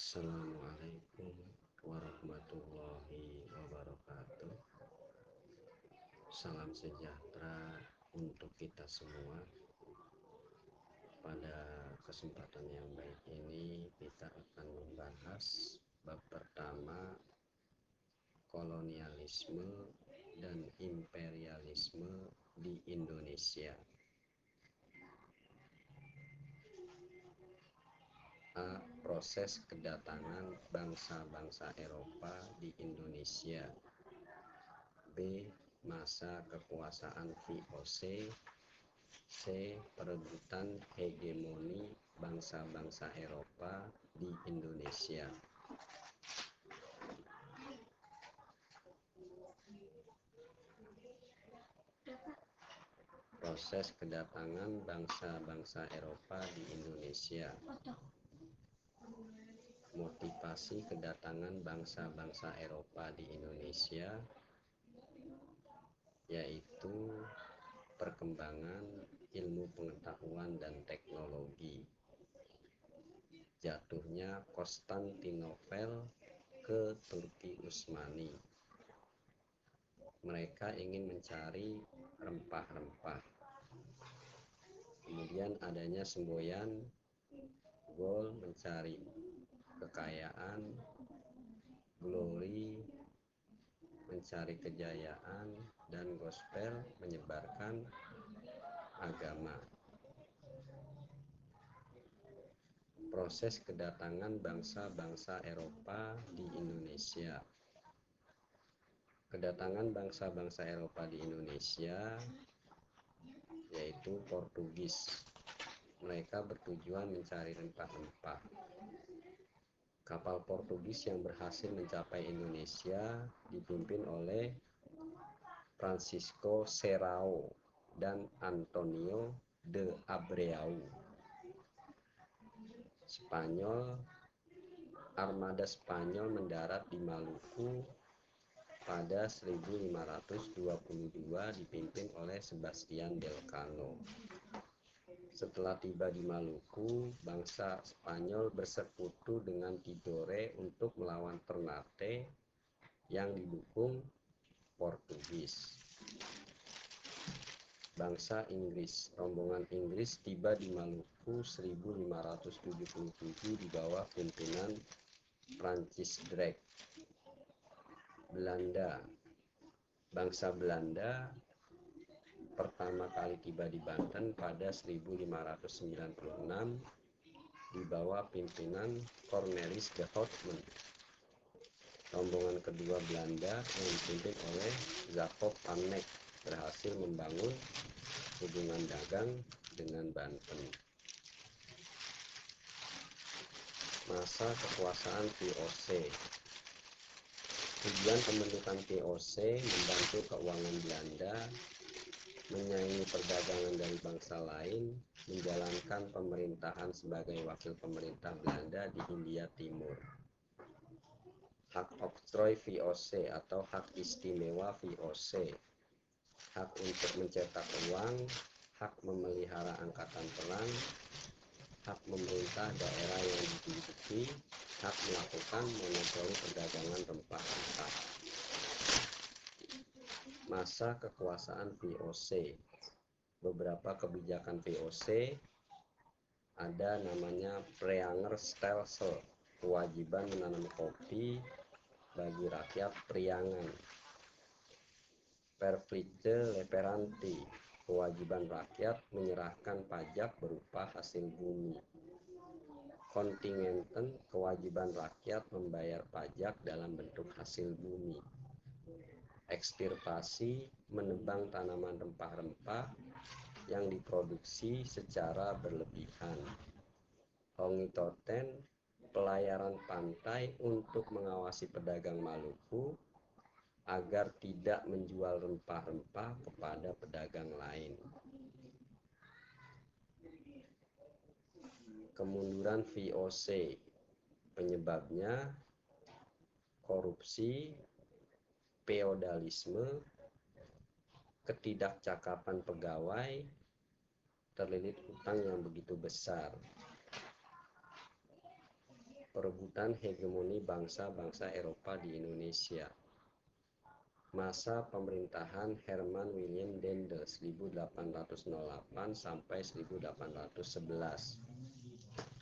Assalamualaikum warahmatullahi wabarakatuh. Salam sejahtera untuk kita semua. Pada kesempatan yang baik ini kita akan membahas bab pertama, kolonialisme dan imperialisme di Indonesia. A. Proses kedatangan bangsa-bangsa Eropa di Indonesia. B. Masa kekuasaan VOC. C. Perebutan hegemoni bangsa-bangsa Eropa di Indonesia. Proses kedatangan bangsa-bangsa Eropa di Indonesia. Motivasi kedatangan bangsa-bangsa Eropa di Indonesia yaitu perkembangan ilmu pengetahuan dan teknologi, jatuhnya Konstantinopel ke Turki Utsmani. Mereka ingin mencari rempah-rempah. Kemudian adanya semboyan Gaul mencari kekayaan, glory mencari kejayaan, dan gospel menyebarkan agama. Proses kedatangan bangsa-bangsa Eropa di Indonesia. Kedatangan bangsa-bangsa Eropa di Indonesia yaitu Portugis. Mereka bertujuan mencari rempah-rempah. Kapal Portugis yang berhasil mencapai Indonesia dipimpin oleh Francisco Serrao dan Antonio de Abreu. Armada Spanyol mendarat di Maluku pada 1522 dipimpin oleh Sebastian del Cano. Setelah tiba di Maluku, bangsa Spanyol bersekutu dengan Tidore untuk melawan Ternate yang didukung Portugis. Bangsa Inggris, rombongan Inggris tiba di Maluku 1577 di bawah pimpinan Francis Drake. Belanda, bangsa Belanda pertama kali tiba di Banten pada 1596 di bawah pimpinan Cornelis de Houtman. Rombongan kedua Belanda yang dipimpin oleh Jacob van Eyck berhasil membangun hubungan dagang dengan Banten. Masa kekuasaan VOC. Tujuan pembentukan VOC membantu keuangan Belanda menyaingi perdagangan dari bangsa lain, menjalankan pemerintahan sebagai wakil pemerintah Belanda di Hindia Timur. Hak oktroy VOC atau hak istimewa VOC, hak untuk mencetak uang, hak memelihara angkatan perang, hak memerintah daerah yang diduduki, hak melakukan monopoli perdagangan rempah-rempah. Masa kekuasaan VOC. Beberapa kebijakan VOC ada namanya Preanger-Stelsel, kewajiban menanam kopi bagi rakyat Priangan. Verplichte Leveranti, kewajiban rakyat menyerahkan pajak berupa hasil bumi. Kontingenten, kewajiban rakyat membayar pajak dalam bentuk hasil bumi. Ekstirpasi, menebang tanaman rempah-rempah yang diproduksi secara berlebihan. Hongitoten, pelayaran pantai untuk mengawasi pedagang Maluku agar tidak menjual rempah-rempah kepada pedagang lain. Kemunduran VOC, penyebabnya korupsi, feodalisme, ketidakcakapan pegawai, terlilit hutang yang begitu besar. Perebutan hegemoni bangsa-bangsa Eropa di Indonesia. Masa pemerintahan Herman William Dendel 1808 sampai 1811.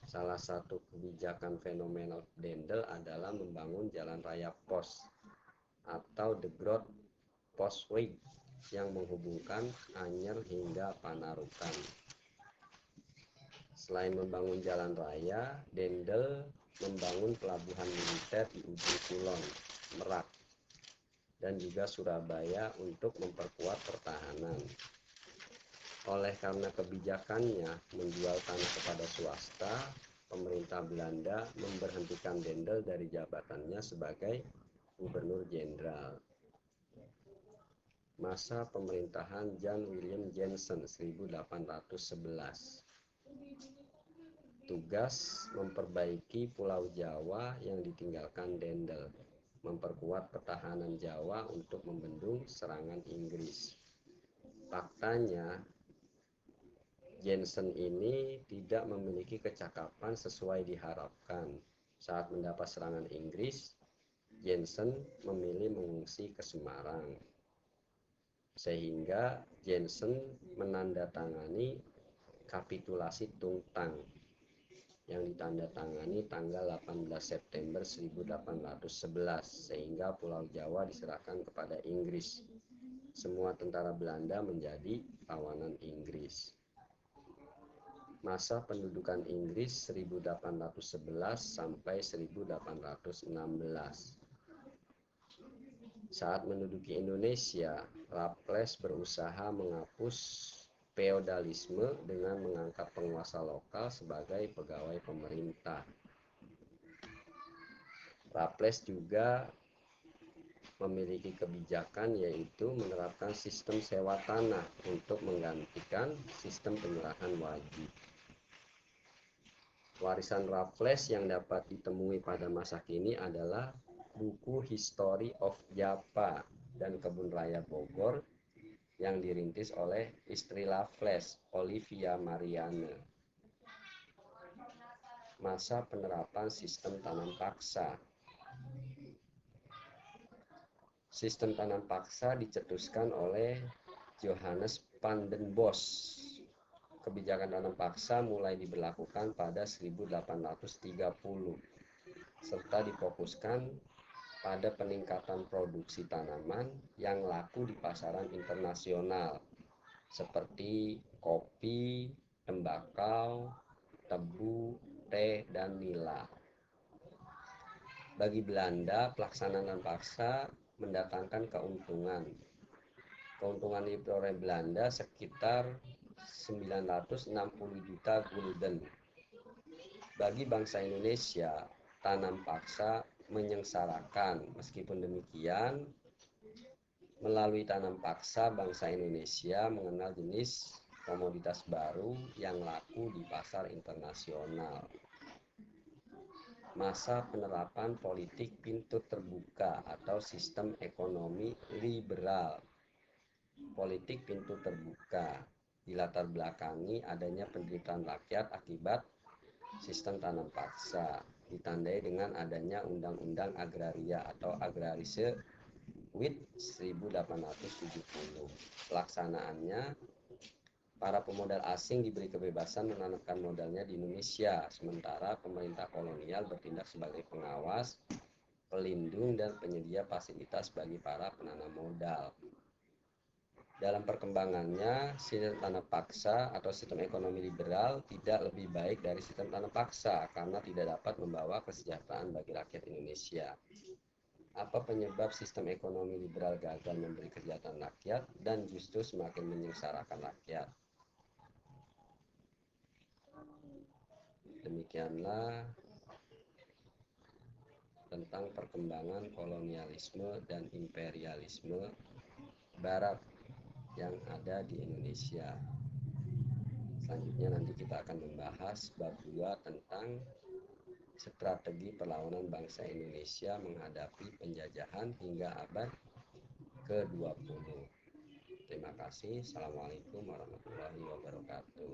Salah satu kebijakan fenomenal Dendel adalah membangun jalan raya pos atau The Groot Postweg yang menghubungkan Anyer hingga Panarukan. Selain membangun jalan raya, Dendel membangun pelabuhan militer di ujung Kulon, Merak, dan juga Surabaya untuk memperkuat pertahanan. Oleh karena kebijakannya menjual tanah kepada swasta, pemerintah Belanda memberhentikan Dendel dari jabatannya sebagai Gubernur Jenderal. Masa pemerintahan Jan Willem Jensen 1811. Tugas memperbaiki Pulau Jawa yang ditinggalkan Dendel, memperkuat pertahanan Jawa untuk membendung serangan Inggris. Faktanya, Jensen ini tidak memiliki kecakapan sesuai diharapkan. Saat mendapat serangan Inggris, Jensen memilih mengungsi ke Semarang. Sehingga Jensen menandatangani kapitulasi Tungtang yang ditandatangani tanggal 18 September 1811, sehingga Pulau Jawa diserahkan kepada Inggris. Semua tentara Belanda menjadi tawanan Inggris. Masa pendudukan Inggris 1811 sampai 1816. Saat menduduki Indonesia, Raffles berusaha menghapus feodalisme dengan mengangkat penguasa lokal sebagai pegawai pemerintah. Raffles juga memiliki kebijakan yaitu menerapkan sistem sewa tanah untuk menggantikan sistem penyerahan wajib. Warisan Raffles yang dapat ditemui pada masa kini adalah buku History of Java dan Kebun Raya Bogor yang dirintis oleh istri Raffles, Olivia Marianne. Masa penerapan sistem tanam paksa. Sistem tanam paksa dicetuskan oleh Johannes van den Bosch. Kebijakan tanam paksa mulai diberlakukan pada 1830 serta difokuskan pada peningkatan produksi tanaman yang laku di pasaran internasional seperti kopi, tembakau, tebu, teh, dan nila. Bagi Belanda, pelaksanaan tanam paksa mendatangkan keuntungan. Keuntungan diperoleh Belanda sekitar 960 juta gulden. Bagi bangsa Indonesia, tanam paksa menyengsarakan. Meskipun demikian, melalui tanam paksa, bangsa Indonesia mengenal jenis komoditas baru yang laku di pasar internasional. Masa penerapan politik pintu terbuka atau sistem ekonomi liberal. Politik pintu terbuka dilatar belakangi adanya penderitaan rakyat akibat sistem tanam paksa, ditandai dengan adanya Undang-Undang Agraria atau Agrarische Wet 1870. Pelaksanaannya, para pemodal asing diberi kebebasan menanamkan modalnya di Indonesia, sementara pemerintah kolonial bertindak sebagai pengawas, pelindung, dan penyedia fasilitas bagi para penanam modal. Dalam perkembangannya, sistem tanam paksa atau sistem ekonomi liberal tidak lebih baik dari sistem tanam paksa karena tidak dapat membawa kesejahteraan bagi rakyat Indonesia. Apa penyebab sistem ekonomi liberal gagal memberi kesejahteraan rakyat dan justru semakin menyengsarakan rakyat? Demikianlah tentang perkembangan kolonialisme dan imperialisme Barat yang ada di Indonesia. Selanjutnya nanti kita akan membahas bab 2 tentang strategi perlawanan bangsa Indonesia menghadapi penjajahan hingga abad ke-20. Terima kasih. Assalamualaikum warahmatullahi wabarakatuh.